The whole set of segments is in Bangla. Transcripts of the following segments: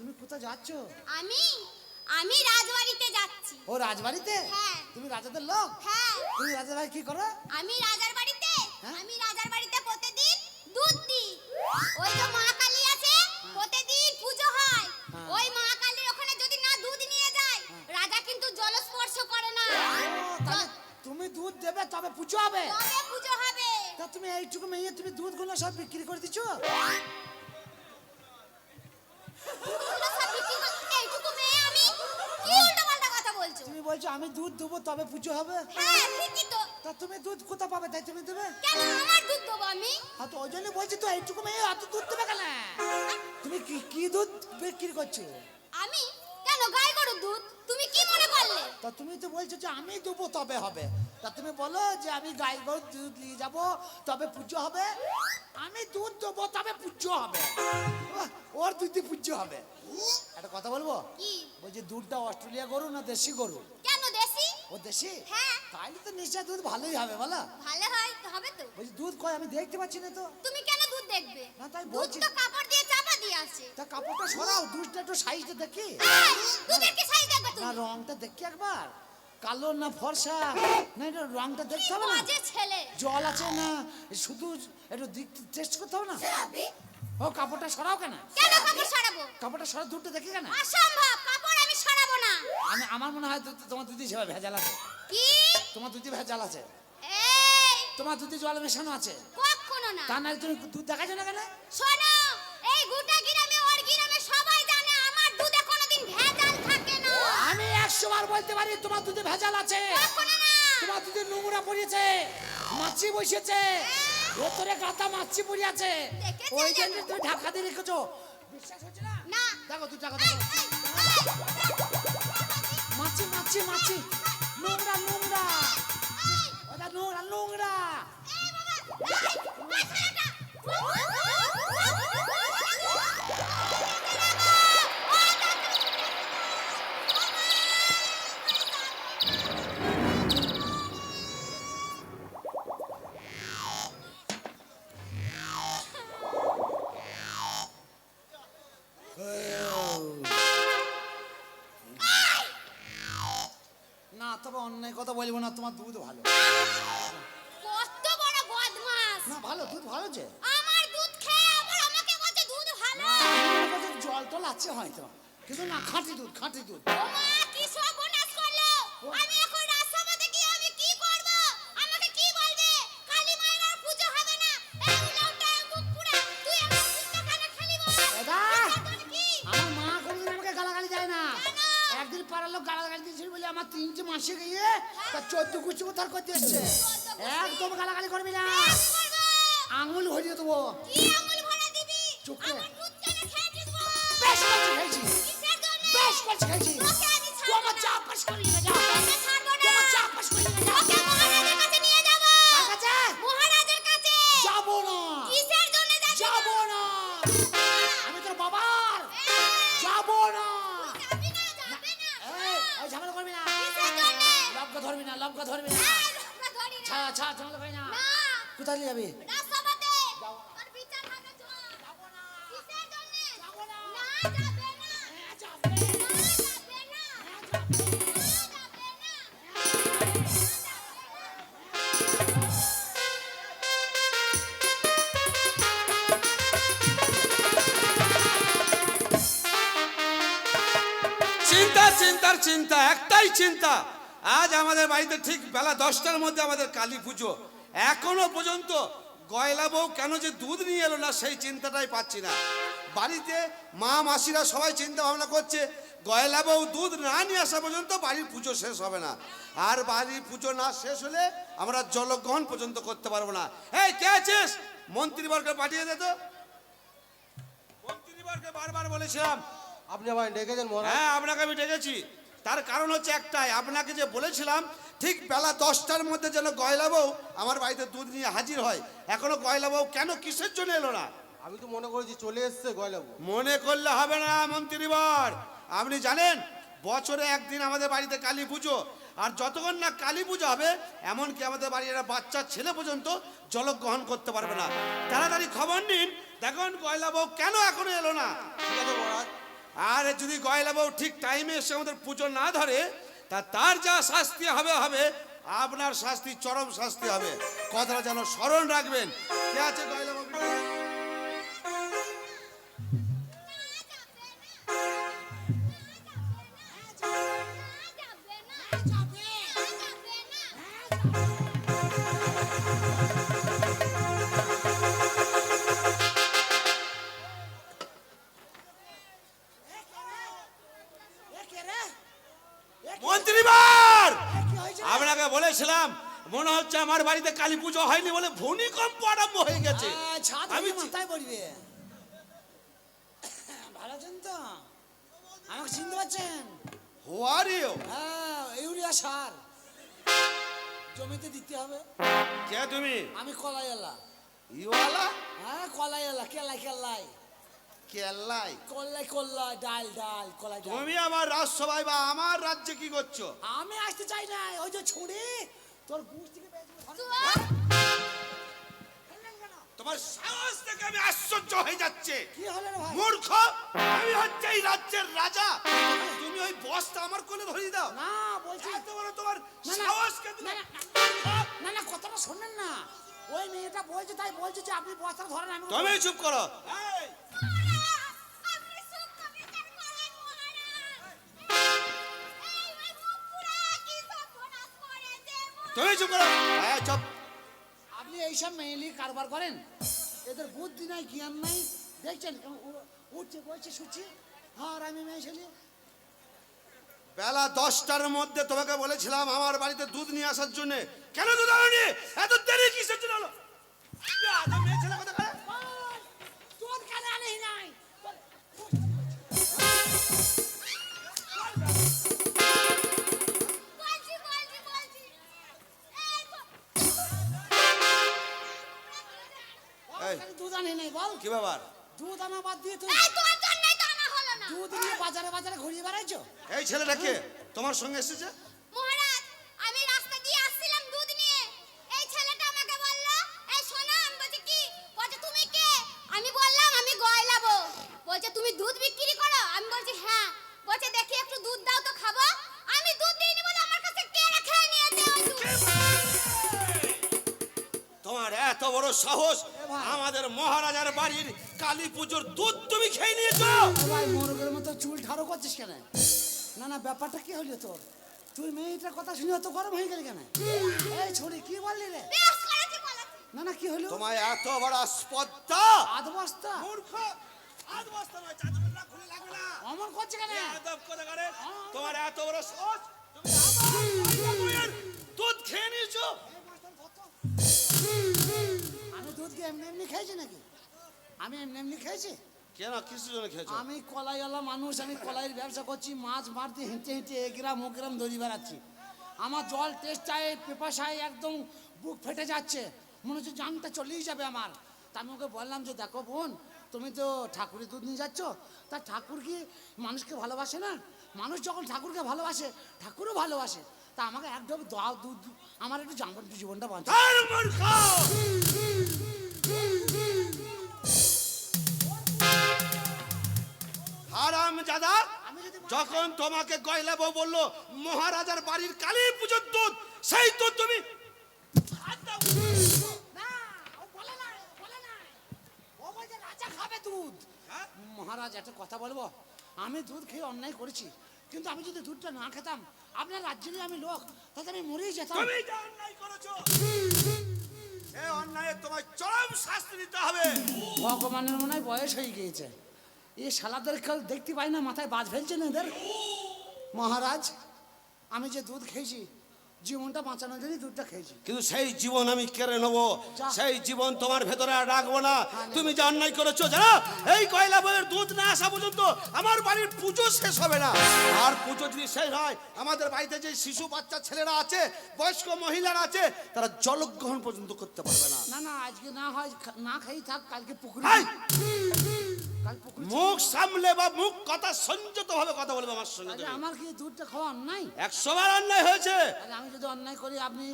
তুমি কোথায় যাচ্ছ? আমি আমি রাজবাড়িতে যাচ্ছি। ও রাজবাড়িতে? হ্যাঁ। তুমি রাজাদের লোক? হ্যাঁ। তুমি রাজার বাড়ি কি করো? আমি রাজার বাড়িতে হ্যাঁ? আমি রাজার বাড়িতে প্রতিদিন দুধ দিই। ওই যে মা কালী আছে, প্রতিদিন পুজো হয়। হ্যাঁ। ওই মা কালীর ওখানে যদি না দুধ নিয়ে যায়, রাজা কিন্তু জলস্পর্শ করে না। ও, তাহলে তুমি দুধ দেবে তবে পুজো হবে? তবে পুজো হবে। তা তুমি এইটুকু মেয়ে তুমি দুধগুলো সব বিক্রি করে দিচ্ছ? দুধগুলো সব বিক্রি করতে এইটুকু মেয়ে আমি? কি উল্টোপাল্টা কথা বলছো? তুমি বলছো আমি দুধ দেবো তবে পুজো হবে? হ্যাঁ, ঠিকই তো। তা তুমি দুধ কোথা পাবে তাই তুমি দেবে? কেন আমার দুধ দেবো আমি? হ্যাঁ তো ওই জন্য বলছি তো এইটুকু মেয়ে অত দুধ দেবে কেন? তুমি কি কি দুধ বিক্রি করছো? আমি কেন গাই গরুর দুধ? তুমি কি মনে করলে? তা তুমি তো বলছো যে আমি দেবো তবে হবে। তা তুমি বলো যে আমি গাই গরুর দুধ নিয়ে যাবো তবে পুজো হবে। আমি দুধ দেবো তবে পুজো হবে। বাহ, ওর দুধই পুজো হবে। একটা কথা বলবো? কি? বলছি দুধটা অস্ট্রেলিয়া গরু না দেশি গরু? কেন দেশি? ও দেশি? হ্যাঁ। তাইলে তো নিশ্চয় দুধ ভালোই হবে বলো। ভালো হয় তো, হবে তো। বলছি দুধ কয় আমি দেখতে পাচ্ছি না তো। তুমি কেন দুধ দেখবে? না, তাই দুধ বলছি। তো কাপড় দিয়ে চাপা দিয়ে আছে। তা কাপড়টা সরাও, দুধটা একটু সাইজটা দেখি। এই, দুধের কি সাইজ দেখবে না তুমি? রংটা দেখি একবার। কালো না ফর্সা? না এটা রংটা দেখতে হবে না? বাজে ছেলে। জল আছে না শুধু একটু টেস্ট করতে হবে না? ও কাপড়টা সরাও কেন? কেন কাপড় সরাবো? কাপড়টা সরা দুধটা দেখি কেন? অসম্ভব, কাপড় আমি সরাবো না। আমার মনে হয় তোমার দুধে সেবা ভেজাল আছে। কি? তোমার দুধে ভেজাল আছে। এই, তোমার দুধে জল মেশানো আছে। কখনো না। তা না তুমি দুধ দেখাচ্ছ না কেন? শোনো, এই গোটা গ্রামে ওর গ্রামে সবাই জানে আমার দুধে কোনোদিন ভেজাল থাকে না। আমি 100 বার বলতে পারি তোমার দুধে ভেজাল আছে। কখনো না। তোমার দুধে নোংরা পড়েছে, মাছি বসেছে, ভেতরে গাতা মাছি পড়ে আছে। দেখেছি ওই জন্য আমি। তুমি ঢাকা দিয়ে রেখেছো। বিশ্বাস হচ্ছে না? না। দেখো তুই দেখো এই, এই, এই, মাছি মাছি মাছি নোংরা নোংরা ওটা নোংরা নোংরা। না তবে অন্যায় কথা বলবো না, তোমার দুধ ভালো। কত বড় বদমাশ! না ভালো দুধ ভালো যে। আমার দুধ খেয়ে আবার আমাকে বলছে দুধ ভালো। জল টল আছে হয়তো, কিন্তু না খাঁটি দুধ খাঁটি দুধ। ও মা, কি সর্বনাশ করলো! আমি এখন রাজসভাতে গিয়ে আমি কি করব? আমাকে কি বলবে? কালী মায়ের আর পুজো হবে না। এই উলাউটা মুখ পুরা, তুই আমার দুধটা কেন খালি বল? দাদা, তোর কি? আমার মা কোনদিন আমাকে গালাগালি দেয় না। কেন? একদিন পাড়ার লোক গালাগালি দিয়েছিল বলে আমার 3টে মাসে গিয়ে তার 14 কুচি উদ্ধার করতে এসছে। একদম গালাগালি করবি না, বেশ করব। আঙুল ভরিয়ে দেবো। কি আঙুল ভরা দিবি? চুপকে। আমার দুধ কেন খেয়েছিস বল? বেশ করছি খাইছি, কিসের জন্য? বেশ করছি খাইছি। তোকে আমি তুই ছাড়বো আমার না। চা পাস করে নিয়ে যা, তোকে ছাড়বো তুই না। আমার চা পাস করে নিয়ে যা। তোকে মহারাজের কাছে নিয়ে যাব। কার কাছে? মহারাজের কাছে। যাবো না, কিসের জন্য যাবি? যাবো না, আমি তোর বাবার যাবো না। যাবি না, যাবে না। এই ঝামেলা করবি না, কিসের জন্য? লবকা ধরবি না, লবকা ধরবি না। এই, আমরা ধরি না। ছা ছা ঝামেলা করবি না। না, কোথায় নিয়ে যাবি? রাজসভাতে। তোর বিচার হবে তো। কিসের জন্য? না, যাবে না। যাবে। না, যাবে না। যাবে না। চিন্তা চিন্তার চিন্তা, একটাই চিন্তা। আজ আমাদের বাড়িতে ঠিক বেলা 10টার মধ্যে আমাদের কালী পুজো। এখনো পর্যন্ত গয়লা বউ কেন যে দুধ নিয়ে এলো না সেই চিন্তাটাই পাচ্ছি না। বাড়িতে মা মাসিরা সবাই চিন্তা ভাবনা করছে গয়লা বউ দুধ না নিয়ে আসা পর্যন্ত বাড়ির পুজো শেষ হবে না। আর বাড়ির পুজো না শেষ হলে আমরা জলগ্রহণ পর্যন্ত করতে পারবো না। এই কে আছিস? মন্ত্রীবর্গকে পাঠিয়ে দে তো। মন্ত্রীবর্গকে বারবার বলেছিলাম। আপনি আমায় ডেকেছেন মহারাজ? হ্যাঁ, আপনাকে আমি ডেকেছি। তার কারণ হচ্ছে একটাই, আপনাকে যে বলেছিলাম ঠিক বেলা 10টার মধ্যে যেন গয়লা বউ আমার বাড়িতে দুধ নিয়ে হাজির হয়। এখনো গয়লা বউ কেন কিসের জন্য এলো না? আমি তো মনে করেছি চলে এসছে গয়লাবু। মনে করলে হবে না মন্ত্রীবর। আপনি জানেন বছরে একদিন আমাদের বাড়িতে কালী পুজো, আর যতক্ষণ না কালী পুজো হবে এমনকি আমাদের বাড়ির একটা বাচ্চা ছেলে পর্যন্ত জলগ্রহণ করতে পারবে না। তাড়াতাড়ি খবর নিন, দেখুন গয়লা বউ কেন এখনো এলো না। ঠিক আছে মহারাজ। আর আরে যদি গয়লা বউ ঠিক টাইমে এসে আমাদের পুজো না ধরে তার যা শাস্তি হবে হবে, আপনার শাস্তি চরম শাস্তি হবে। কথাটা যেন স্মরণ রাখবেন। কে আছে গয়লা বউ? এ কে রে? এ কে- মন্ত্রীবার, এ কি হয়েছে রে? আপনাকে বলেছিলাম মনে হচ্ছে আমার বাড়িতে কালী পুজো হয়নি বলে ভূমিকম্প আরম্ভ হয়ে গেছে। ছাদ আমি আমি মাথায় পড়বে। ভালো আছেন তো? আমাকে চিনতে পারছেন? হু আর ইউ? হ্যাঁ, ইউরিয়া সার জমিতে দিতে হবে। কে তুমি? আমি কলাই এলা। ইওয়ালা? হ্যাঁ, কলাই এলা, কেলাই কেলাই কেল্লাই? কলাই কলাই ডাল ডাল কলাই ডাল। তুমি আমার রাজসভায় বা আমার রাজ্যে কি করছো? আমি আসতে চাই না, ওই যে ছুরি তোর গুছ থেকে বেরিয়ে চুপ! ফেললেন কেন? তোমার সাহস থেকে আমি আশ্চর্য হয়ে যাচ্ছে। কি হলো রে ভাই? মূর্খ, আমি হচ্ছে এই রাজ্যের রাজা, তুমি ওই বসটা আমার কোলে ধরিয়ে দাও? না বলছি এত বড় তোমার না, না, সাহস কে না, না, না, কথাটা শোনেন না। ওই মেয়েটা বলছে, তাই বলছে যে আপনি বস্তা ধরেন। আমি তুমি চুপ করো। এই, আপনি চুপ কবিতার করেন মহারাজ। এই ওই মুখ পুরা কি সর্বনাশ করেছে তুমি চুপ করো। হ্যাঁ চুপ। আপনি এইসব মেয়েলি কারবার করেন, এদের বুদ্ধি নাই, জ্ঞান নাই। দেখছেন কেমন উঠছে বলছে শুচ্ছি। আর আমি মেয়ে ছেলে বেলা 10টার মধ্যে তোমাকে বলেছিলাম আমার বাড়িতে দুধ নিয়ে আসার জন্য। কেন দুধ আনোনি? এত দেরি কিসের জন্য হলো? আজ মেয়ে ছেলে কথা বলে। তোর কেন আনেই নাই? বলছি এই এই, দুধ আনি নাই বল। কি ব্যাপার? দুধ আনা বাদ দিয়ে তুই এই তোর জন্যই তো আনা হলো না। দুধ নিয়ে বাজারে বাজারে ঘুরিয়ে বেড়াইছো। এই ছেলেটা কে তোমার সঙ্গে এসেছে? মহারাজ, আমি রাস্তা দিয়ে আসছিলাম দুধ নিয়ে। এই ছেলেটা আমাকে বলল, এই শোনো, আমি বলছি কি? বলছে তুমি কে? আমি বললাম আমি গয়লা বউ। বলছে তুমি দুধ বিক্রি করো? আমি বলছি হ্যাঁ। বলছে দেখি একটু দুধ দাও তো খাবো। আমি দুধ দিইনি বলে আমার কাছে কেড়ে খেয়ে নিয়েছে ওই দুধ। তোমার এত বড় সাহস, ভাই। আমাদের মহারাজার বাড়ির কালী পুজোর দুধ তুমি খেয়ে নিয়েছো? ভাই মোরগের মতো চুল ঠাড়ো করছিস কেন? না না, ব্যাপারটা কি হলো তোর? তুই মেয়েটার কথা শুনে তো গরম হয়ে গেলি কেন? এই ছড়ি কি বললি রে? বেশ করেছি বলেছি। না না, কি হলো? তোমায় এত বড় স্পর্ধা? আধ বস্তা মূর্খ, আজ বস্তা নয়, চাদরটা খুলে লাগবে না। অমন করছে কেন? আদব করে করে, তোমার এত বড় সাহস, তুমি আমার বউয়ের দুধ খেয়ে নিয়েছো? আমি দুধ কি এমনি এমনি খেয়েছি নাকি? আমি এমনি এমনি খেয়েছি? কেন, কিসের জন্য খেয়েছো? আমি কলাইওয়ালা মানুষ, আমি কলাইয়ের ব্যবসা করছি, মাছ মারতে হেঁটে হেঁটে 1 গ্রাম 1 গ্রাম দড়ি বেড়াচ্ছি। আমার জল টেস্ট চাই, পেপাসায় একদম বুক ফেটে যাচ্ছে, মনে হচ্ছে জানটা চলেই যাবে আমার। তা আমি ওকে বললাম যে দেখো বোন, তুমি তো ঠাকুরের দুধ নিয়ে যাচ্ছ, তা ঠাকুর কি মানুষকে ভালোবাসে না? মানুষ যখন ঠাকুরকে ভালোবাসে, ঠাকুরও ভালোবাসে। তা আমাকে একদম দাও দুধ, আমার একটু জীবনটা বাঁচা। আর মূর্খ, হারামজাদা, আমি যদি যখন তোমাকে গয়লা বউ বললো মহারাজার বাড়ির কালী পুজোর দুধ, সেই দুধ তুমি হাত দাও। না, ও বলে নাই, বলে নাই। ও বলছে রাজা খাবে দুধ। হ্যাঁ? মহারাজ, একটা কথা বলবো, আমি দুধ খেয়ে অন্যায় করেছি, কিন্তু আমি যদি দুধটা না খেতাম, আপনার রাজ্যেরই আমি লোক, তাতে আমি মরেই যেতাম। তুমি যা অন্যায় করেছো, এই অন্যায়ে তোমায় চরম শাস্তি দিতে হবে। ভগবানের মনে হয় বয়স হয়ে গিয়েছে, এ শালাদের কেউ দেখতে পাই না, মাথায় বাজ ফেলছে না এদের। মহারাজ, আমি যে দুধ খেয়েছি, জীবনটা বাঁচানোর জন্যই দুধটা খেয়েছি। কিন্তু সেই জীবন আমি কেড়ে নেবো, যা। সেই জীবন তোমার ভেতরে আর রাখবো না। তুমি যে অন্যায় করেছো জানো, এই কয়লা বইয়ের দুধ না আসা পর্যন্ত আমার বাড়ির পুজো শেষ হবে না। আর পুজো যদি শেষ হয়, আমাদের বাড়িতে যে শিশু বাচ্চা ছেলেরা আছে, বয়স্ক মহিলারা আছে, তারা জলগ্রহণ পর্যন্ত করতে পারবে না। না না, আজকে না হয় না খেয়েই থাক, কালকে পুকুরে এই! কাল পুকুরে মুখ সামলে বা মুখ কথা সংযত ভাবে কথা বলবে আমার সঙ্গে। আরে তুমি আমার কি দুধটা খাওয়া অন্যায়? 100 বার অন্যায় হয়েছে। আরে আমি যদি অন্যায় করি, আপনি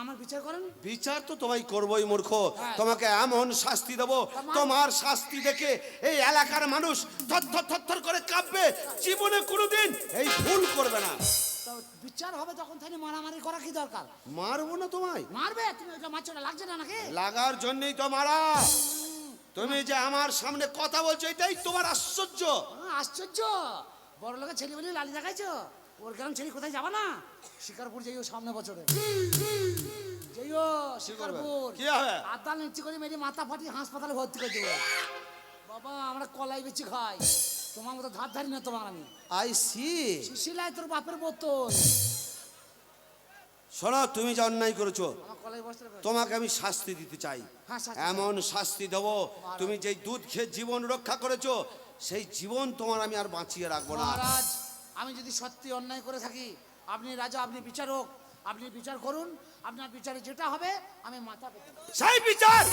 আমার বিচার করেন। বিচার তো তোমায় করবোই মূর্খ, হ্যাঁ। তোমাকে এমন শাস্তি দেবো, তোমার শাস্তি দেখে এই এলাকার মানুষ থর থর থর থর করে কাঁপবে। জীবনে কোনোদিন এই ভুল করবে না। তো বিচার হবে তখন তাহলে মারামারি করা কি দরকার? মারবো না তোমায়? মারবে তুমি, ওটা মারছোটা লাগছে না নাকি? লাগার জন্যই তো মারা। তুমি যে আমার সামনে কথা বলছো এটাই তোমার আশ্চর্য। আশ্চর্য, বড় লোকের ছেলে বলে লালি দেখাইছো? ওর গ্রাম ছেলে কোথায় যাবা না? শিকারপুর যাইও সামনে বছরে, যাইও শিকারপুর। কি হবে? আদাল নিচে করে মেরে মাথা ফাটিয়ে হাসপাতালে ভর্তি করে দেবো। বাবা আমরা কলাই বেচি খাই, তোমার মতো ধার ধারি না তোমার আমি। I C. শিশিলাই তোর বাপের বোতল। শোনো, তুমি যে অন্যায় করেছো আমার কলাই বস্তা তোমাকে আমি শাস্তি দিতে চাই। হ্যাঁ, শাস্তি এমন শাস্তি দেবো, তুমি যেই দুধ খেয়ে জীবন রক্ষা করেছো সেই জীবন তোমার আমি আর বাঁচিয়ে রাখবো না। মহারাজ, আমি যদি সত্যি অন্যায় করে থাকি, আপনি রাজা, আপনি বিচারক, আপনি বিচার করুন। আপনার বিচারে যেটা হবে আমি মাথা পেতে নেব। সেই বিচার,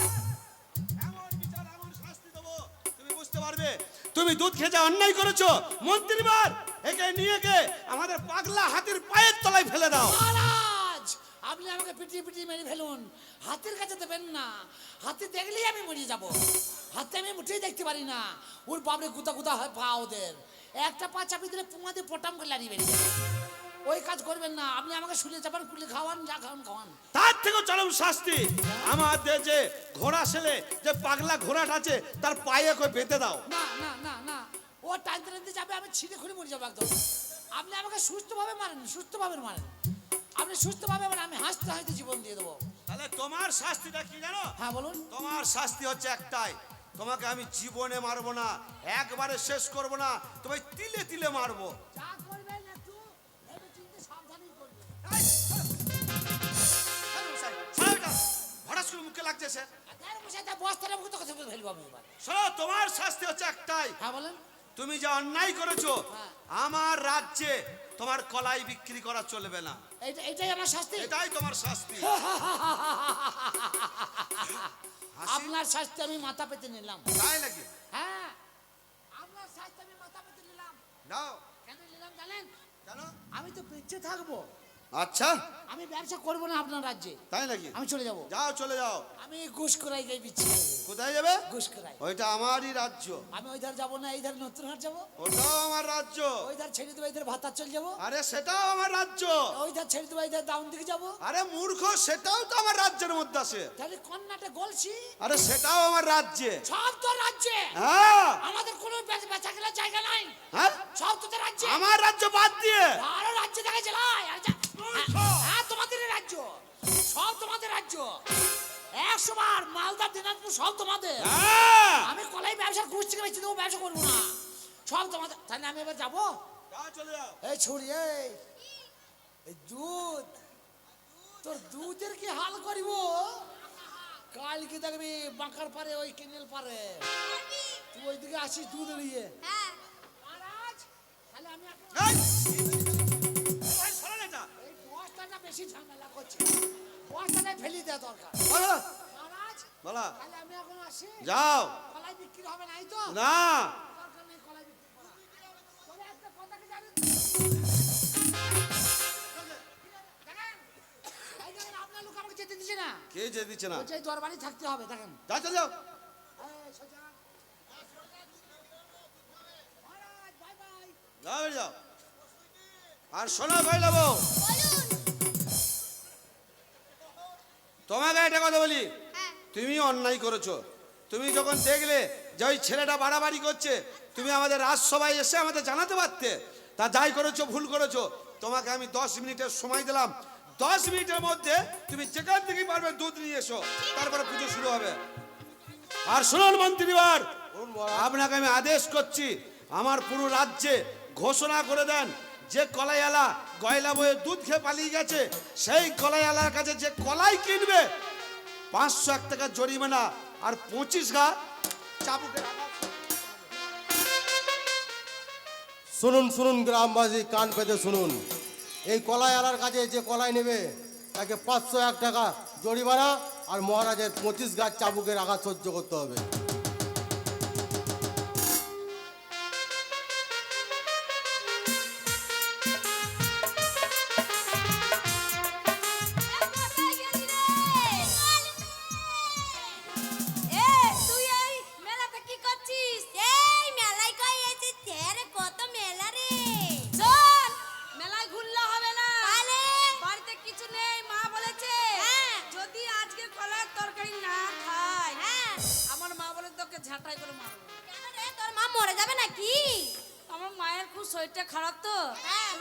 এমন বিচার, এমন শাস্তি দেবো তুমি বুঝতে পারবে। তুমি দুধ খেয়ে যা অন্যায় করেছো, মন্ত্রীবার একে নিয়ে গে আমাদের পাগলা হাতির পায়ের তলায় ফেলে দাও। মহারাজ, আপনি আমাকে পিটিয়ে পিটিয়ে মেরে ফেলুন, হাতির কাছে দেবেন না। হাতি দেখলেই আমি মরে যাব। হাতে আমি মুঠেই দেখতে পারি না, ওর বাবরে গুদা গুদা হয় পা ওদের। একটা পা চাপিয়ে দিলে পুঙা দিয়ে পটাম করে লাড়িয়ে বেরিয়ে যাবে। ওই কাজ করবেন না, আপনি আমাকে শুলে যাবেন, কুলে খাওয়ান, যা খাওয়ান খাওয়ান। তার থেকেও চরম শাস্তি আমাদের যে ঘোড়া ছেলে, যে পাগলা ঘোড়াটা আছে তার পায়ে কই বেঁধে দাও। না না না না, ও টানতে টানতে যাবে, আমি ছিঁড়ে খুলে মরে যাবো একদম। আপনি আমাকে সুস্থভাবে মারেন, সুস্থভাবে মারেন। আপনি সুস্থভাবে মারেন, আমি হাসতে হাসতে জীবন দিয়ে দেবো। তাহলে তোমার শাস্তিটা কি জানো? হ্যাঁ বলুন। তোমার শাস্তি হচ্ছে একটাই, তোমাকে আমি জীবনে মারবো না, একবারে শেষ করব না, তোমায় তিলে তিলে মারবো। যা করবেন একটু ভেবে চিন্তে সাবধানেই করবেন। হঠাৎ করে মুখে লাগছে সে। আর মশাই তা বস্তাটা মুখে তো কথা বলে ফেলবো আমি এবার। শোনো, তোমার শাস্তি হচ্ছে একটাই, হ্যাঁ বলেন। তুমি যা অন্যায় করেছো হ্যাঁ। আমার রাজ্যে তোমার কলাই বিক্রি করা চলবে না। এটাই আমার শাস্তি। এটাই তোমার শাস্তি। আপনার শাস্তি আমি মাথা পেতে নিলাম। তাই নাকি? হ্যাঁ, আপনার শাস্তি আমি মাথা পেতে নিলাম। নাও। কেন নিলাম জানেন? জানো? আমি তো বেঁচে থাকবো, আচ্ছা, আমি ব্যবসা করবো না আপনার রাজ্যে, তাই নাকি? আমি চলে যাবো। যাও, চলে যাও। আমি ঘুষ করাই গাই বিচ্ছি। কোথায় যাবে? ঘুষ করাই। ওইটা আমারই রাজ্য। আমি ওই ধার যাবো না, এই ধার নতুন হাট যাবো। ওটাও আমার রাজ্য। ওই ধার ছেড়ে দেবো, এই ধার ভাতার চলে যাবো। আরে সেটাও আমার রাজ্য। ওই ধার ছেড়ে দেবো, এই ধার ডাউন দিকে যাবো। আরে মূর্খ, সেটাও তো আমার রাজ্যের মধ্যে আছে। তাহলে কন্যাটা গলছি আরে সেটাও আমার রাজ্যে। সব তো রাজ্যে। হ্যাঁ। আমাদের কোনো বেচা কেনার জায়গা নাই। হ্যাঁ, সব তোদের রাজ্যে। আমার রাজ্য বাদ দিয়ে। আরো রাজ্যে দেখা যায়। হ্যাঁ, তোমাদের রাজ্য, সব তোমাদের রাজ্য। 100 বার মালদা দিনাজপুর সব তোমাদের। হ্যাঁ। আমি কলাই ব্যবসা ঘুষ থেকে বেশি দেবো, ব্যবসা করবো না, সব তোমাদের। তাহলে আমি এবার যাবো। যাও, চলে যাও। এই ছড়ি, এই দুধ, তোর দুধের কি হাল করিব? কালকে দেখবি বাঁকার পারে, ওই কেনেল পারে, তুই ওইদিকে আসিস দুধ নিয়ে। হ্যাঁ, মহারাজ, তাহলে আমি এখন এই, এই সরেন এটা। এই বস্তাটা বেশি ঝামেলা করছে, বস্তাটা ফেলি দেওয়া দরকার। বলো, মহারাজ, বলো। তাহলে আমি এখন আসি। যাও। কলাই বিক্রি হবে নাই তো? না। দরকার নেই কলাই বিক্রি করা। তবে একটা কথা কি জানেন? দেখেন, এই দেখেন, আপনার লোক আমাকে যেতে দিচ্ছে না। কে যে দিচ্ছে না? বলছে এই দরবারই থাকতে হবে। দেখেন, যাও, চলে যাও। এই সোজা। মহারাজ, বাই বাই। যাও, বেরিয়ে যাও। আর শোনো ভাইলা বউ, বলুন। তোমাকে একটা কথা বলি, হ্যাঁ, তুমি অন্যায় করেছো। তুমি যখন দেখলে যে ওই ছেলেটা বাড়াবাড়ি করছে, তুমি আমাদের রাজসভায় এসে আমাদের জানাতে পারতে। তা যাই করেছো, ভুল করেছো। তোমাকে আমি 10 মিনিটের সময় দিলাম, 10 মিনিটের মধ্যে তুমি যেখান থেকে পারবে দুধ নিয়ে এসো, তারপরে পুজো শুরু হবে। আর শুনুন মন্ত্রীবার, বলুন মহারাজ। আপনাকে আমি আদেশ করছি, আমার পুরো রাজ্যে ঘোষণা করে দেন, যে কলাইওয়ালা গয়লা বয়ে দুধ খেয়ে পালিয়ে গেছে, সেই কলাইওয়ালার কাছে যে কলাই কিনবে 501 টাকা জরিমানা আর 25 গা চাবুকের আঘাত। শুনুন শুনুন গ্রামবাসী, কান পেতে শুনুন। এই কলাই আলার কাছে যে কলাই নেবে তাকে 501 টাকা জরিমানা আর মহারাজের 25 গাছ চাবুকের আঘাত সহ্য করতে হবে। কোথায় গেলি রে? তুই এই মেলাতে কি করছিস? এই মেলায় কই এসেছিস? রে কত মেলা ঠাটাই করে মারবো। কেন রে তোর মা মরে যাবে নাকি? আমার মায়ের খুব শরীরটা খারাপ তো, হ্যাঁ।